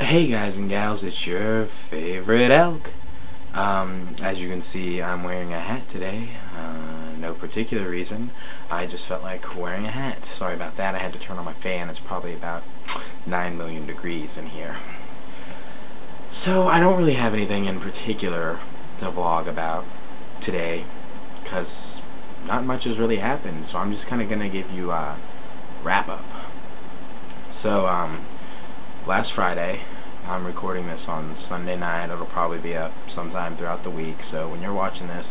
Hey guys and gals, it's your favorite elk. As you can see, I'm wearing a hat today. No particular reason. I just felt like wearing a hat. Sorry about that. I had to turn on my fan. It's probably about 9 million degrees in here. So I don't really have anything in particular to vlog about today, because not much has really happened. So I'm just kind of going to give you a wrap-up. So, last Friday, I'm recording this on Sunday night. It'll probably be up sometime throughout the week. So when you're watching this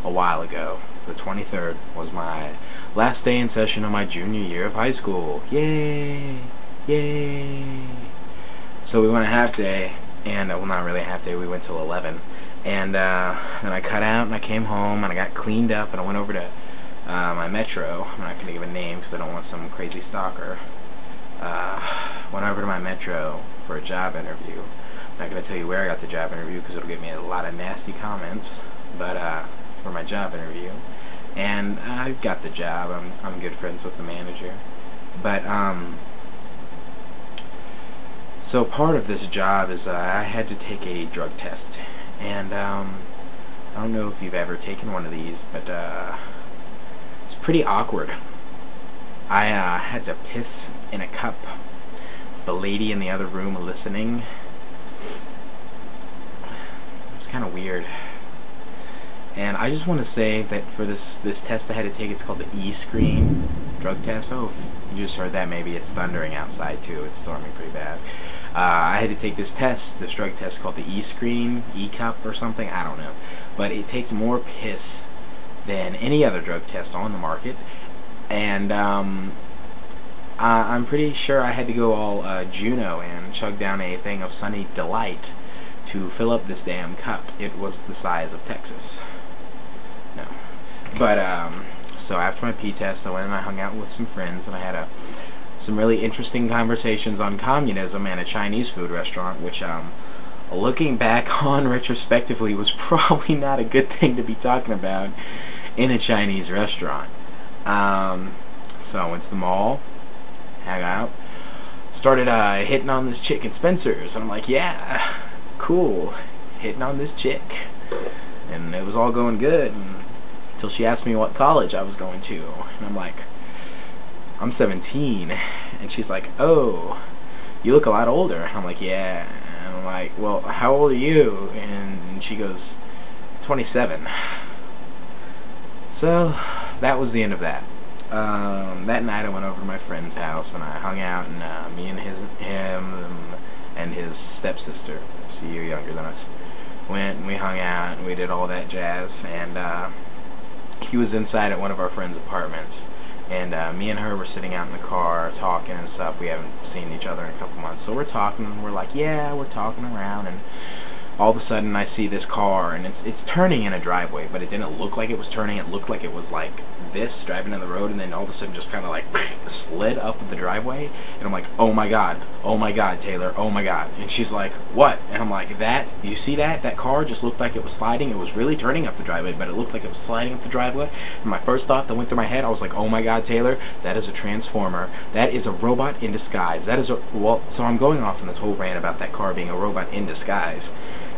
a while ago, the 23rd was my last day in session of my junior year of high school. Yay! Yay! So we went a half day, and well, not really a half day. We went till 11, and then I cut out and I came home and I got cleaned up and I went over to my metro. I'm not going to give a name because I don't want some crazy stalker. Went over to my metro for a job interview. I'm not going to tell you where I got the job interview because it'll give me a lot of nasty comments, but for my job interview, and I got the job. I'm good friends with the manager, but so part of this job is I had to take a drug test, and I don't know if you've ever taken one of these, but it's pretty awkward. I had to piss in a cup. The lady in the other room listening. It's kind of weird. And I just want to say that for this test I had to take, it's called the E-screen drug test. Oh, you just heard that. Maybe it's thundering outside too. It's storming pretty bad. I had to take this drug test called the E-screen, E-cup or something. I don't know. But it takes more piss than any other drug test on the market. And I'm pretty sure I had to go all Juno and chug down a thing of Sunny Delight to fill up this damn cup. It was the size of Texas. No. But, so after my P test, I went and I hung out with some friends, and I had some really interesting conversations on communism and a Chinese food restaurant, which, looking back on retrospectively, was probably not a good thing to be talking about in a Chinese restaurant. So I went to the mall, hang out, started hitting on this chick in Spencer's, and I'm like, yeah, cool, hitting on this chick, and it was all going good until she asked me what college I was going to, and I'm like, I'm 17, and she's like, oh, you look a lot older. I'm like, yeah, and I'm like, well, how old are you? And she goes, 27. So that was the end of that. That night I went over to my friend's house and I hung out, and me and him and his stepsister, she's a year younger than us, went and we hung out and we did all that jazz, and he was inside at one of our friends' apartments, and me and her were sitting out in the car talking and stuff. We haven't seen each other in a couple months, so we're talking, and we're like, yeah, we're talking around, and all of a sudden I see this car, and it's turning in a driveway, but it didn't look like it was turning. It looked like it was like this, driving down the road, and then all of a sudden just kind of like slid up the driveway, and I'm like, oh my god, Taylor, oh my god. And she's like, what? And I'm like, you see that car just looked like it was sliding. It was really turning up the driveway, but it looked like it was sliding up the driveway. And my first thought that went through my head, I was like, oh my god, Taylor, that is a transformer. That is a robot in disguise. That is so I'm going off on this whole rant about that car being a robot in disguise.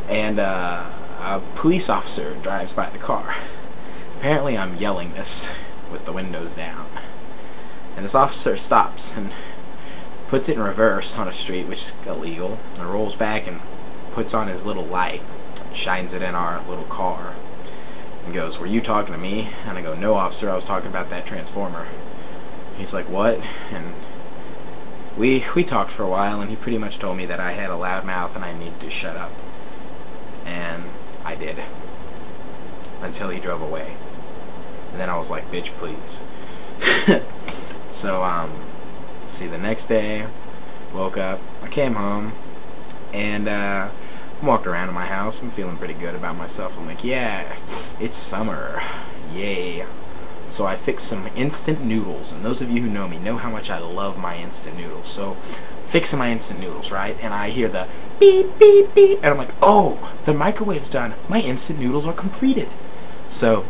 And a police officer drives by the car. Apparently I'm yelling this with the windows down, and this officer stops and puts it in reverse on a street, which is illegal, and rolls back and puts on his little light, shines it in our little car, and goes, were you talking to me? And I go, no, officer, I was talking about that transformer. He's like, what? And we talked for a while, and he pretty much told me that I had a loud mouth and I needed to shut up. And I did, until he drove away. And then I was like, bitch, please. So, see, the next day, woke up, I came home, and walked around in my house. I'm feeling pretty good about myself. I'm like, yeah, it's summer, yay. So I fixed some instant noodles, and those of you who know me know how much I love my instant noodles. So, fixing my instant noodles, right? And I hear the beep, beep, beep, and I'm like, oh, the microwave's done. My instant noodles are completed. So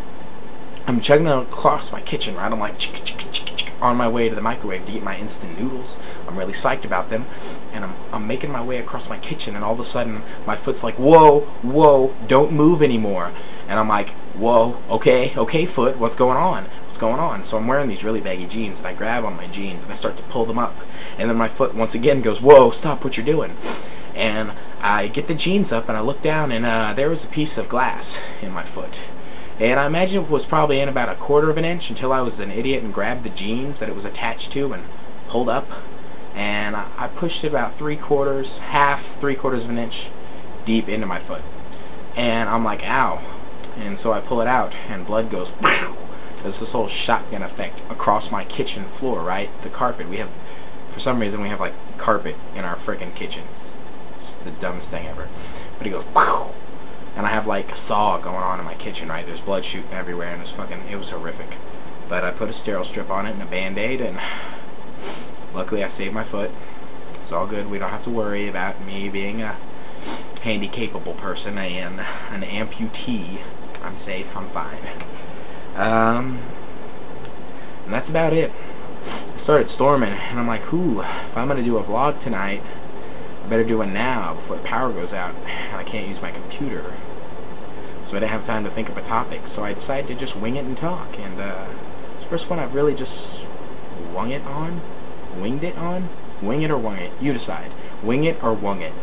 I'm chugging them across my kitchen, right? I'm like, on my way to the microwave to get my instant noodles. I'm really psyched about them, and I'm making my way across my kitchen, and all of a sudden my foot's like, whoa, whoa, don't move anymore. And I'm like, whoa, okay, foot, what's going on? What's going on? So I'm wearing these really baggy jeans, and I grab on my jeans, and I start to pull them up, and then my foot once again goes, whoa, stop what you're doing. And I get the jeans up, and I look down, and there was a piece of glass in my foot. And I imagine it was probably in about 1/4 of an inch until I was an idiot and grabbed the jeans that it was attached to and pulled up. And I pushed it about 3/4, half, 3/4 of an inch deep into my foot. And I'm like, ow. And so I pull it out, and blood goes, pow. There's this whole shotgun effect across my kitchen floor, right? The carpet. For some reason, we have like carpet in our frickin' kitchen. It's the dumbest thing ever. But it goes, pow. And I have like a saw going on in my kitchen, right? There's blood shooting everywhere, and it was horrific. But I put a sterile strip on it and a band-aid, and luckily I saved my foot. It's all good. We don't have to worry about me being a handy-capable person and an amputee. I'm safe. I'm fine. And that's about it. I started storming, and I'm like, ooh, if I'm going to do a vlog tonight, I better do it now before the power goes out and I can't use my computer. So I didn't have time to think of a topic, so I decided to just wing it and talk. And this first one I've really just winged it on? Wing it or wung it? You decide. Wing it or wung it.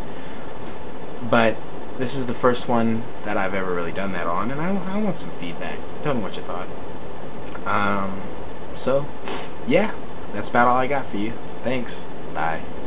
But this is the first one that I've ever really done that on, and I want some feedback. Tell me what you thought. So, yeah, that's about all I got for you. Thanks. Bye.